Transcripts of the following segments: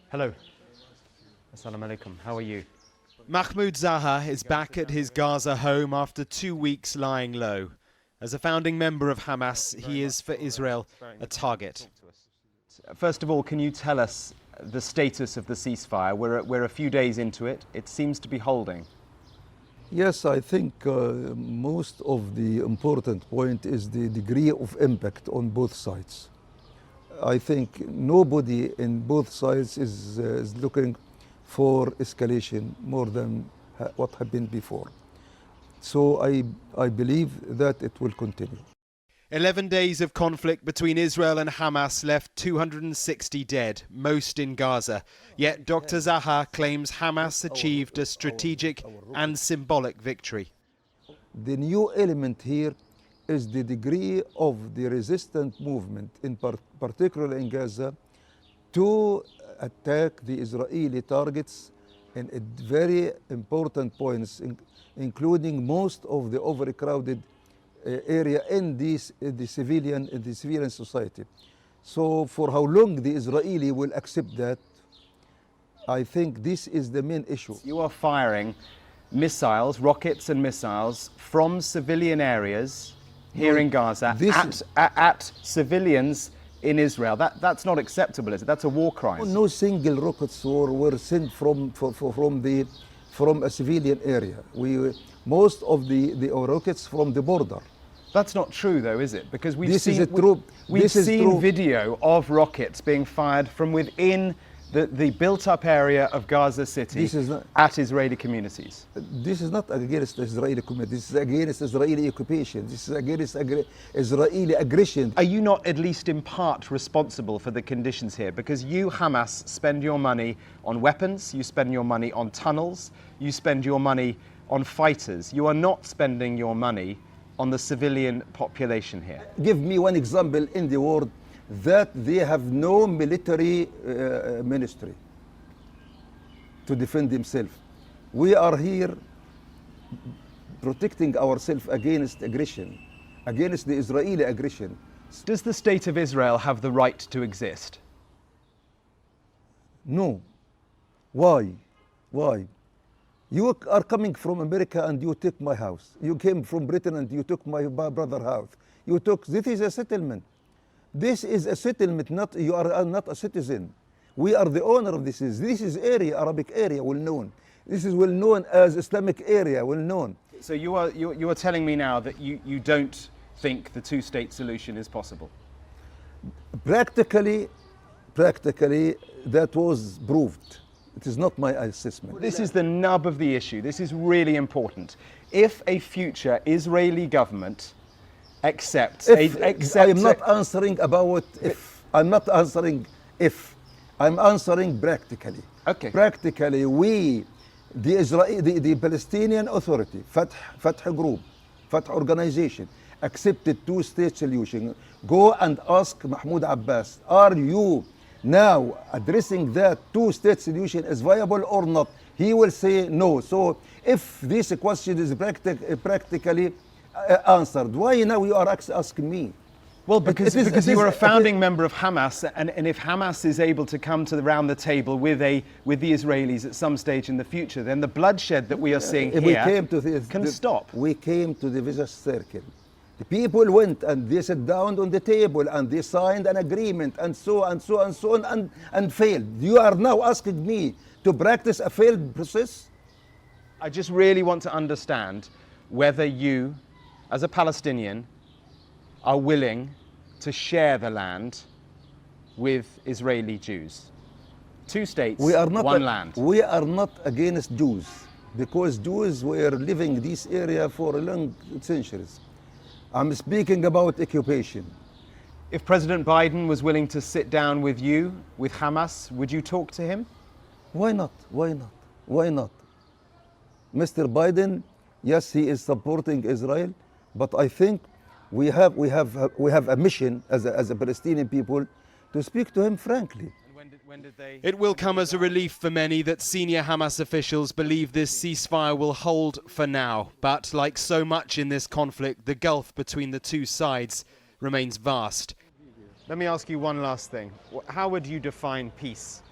Hello. Assalamu alaikum. How are you? Mahmoud Zahar is back at his Gaza home after 2 weeks lying low. As a founding member of Hamas, he is for Israel a target. First of all, can you tell us the status of the ceasefire? We're a few days into it. It seems to be holding. Yes, I think most of the important point is the degree of impact on both sides. I think nobody in both sides is looking for escalation more than what happened before. So I believe that it will continue. 11 days of conflict between Israel and Hamas left 260 dead, most in Gaza. Yet Dr. Zahar claims Hamas achieved a strategic and symbolic victory. The new element here is the degree of the resistant movement, particularly in Gaza, to attack the Israeli targets in very important points, including most of the overcrowded area in the civilian society. So for how long the Israeli will accept that, I think this is the main issue. You are firing missiles, rockets and missiles from civilian areas here in Gaza at civilians in Israel. That's not acceptable, is it? That's a war crime. No single rockets were sent from a civilian area. Most of the rockets from the border. That's not true, though, is it? Because we've seen video of rockets being fired from within the built-up area of Gaza City at Israeli communities. This is not against Israeli community. This is against Israeli occupation. This is against Israeli aggression. Are you not at least in part responsible for the conditions here? Because you, Hamas, spend your money on weapons, you spend your money on tunnels, you spend your money on fighters. You are not spending your money on the civilian population here. Give me one example in the world that they have no military ministry to defend themselves. We are here protecting ourselves against aggression, against the Israeli aggression. Does the state of Israel have the right to exist? No. Why? Why? You are coming from America and you took my house. You came from Britain and you took my brother's house. This is a settlement. This is a settlement, you are not a citizen. We are the owner of this. This is area, Arabic area, well known. This is well known as Islamic area, well known. So you are telling me now that you don't think the two-state solution is possible? Practically, that was proved. It is not my assessment. This is the nub of the issue. This is really important. If a future Israeli government accepts... I am not answering about if. I'm not answering if. I'm answering practically. Okay. Practically, the Palestinian Authority, Fatah Group, Fatah Organization, accepted two-state solution. Go and ask Mahmoud Abbas, are you now addressing that two-state solution is viable or not? He will say no. So if this question is practically answered, why now you are asking me? Well, because you are a founding member of Hamas, and if Hamas is able to come to around the table with the Israelis at some stage in the future, then the bloodshed that we are seeing here can stop. We came to the vicious circle. The people went and they sat down on the table and they signed an agreement and so on and failed. You are now asking me to practice a failed process? I just really want to understand whether you, as a Palestinian, are willing to share the land with Israeli Jews. Two states, one land. We are not against Jews, because Jews were living this area for long centuries. I'm speaking about occupation. If President Biden was willing to sit down with you, with Hamas, would you talk to him? Why not? Why not? Why not? Mr. Biden, yes, he is supporting Israel, but I think we have a mission as a Palestinian people to speak to him frankly. It will come as a relief for many that senior Hamas officials believe this ceasefire will hold for now. But like so much in this conflict, the gulf between the two sides remains vast. Let me ask you one last thing. How would you define peace?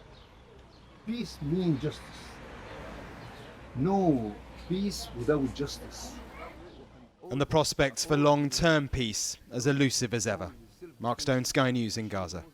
Peace means justice. No peace without justice. And the prospects for long-term peace as elusive as ever. Mark Stone, Sky News in Gaza.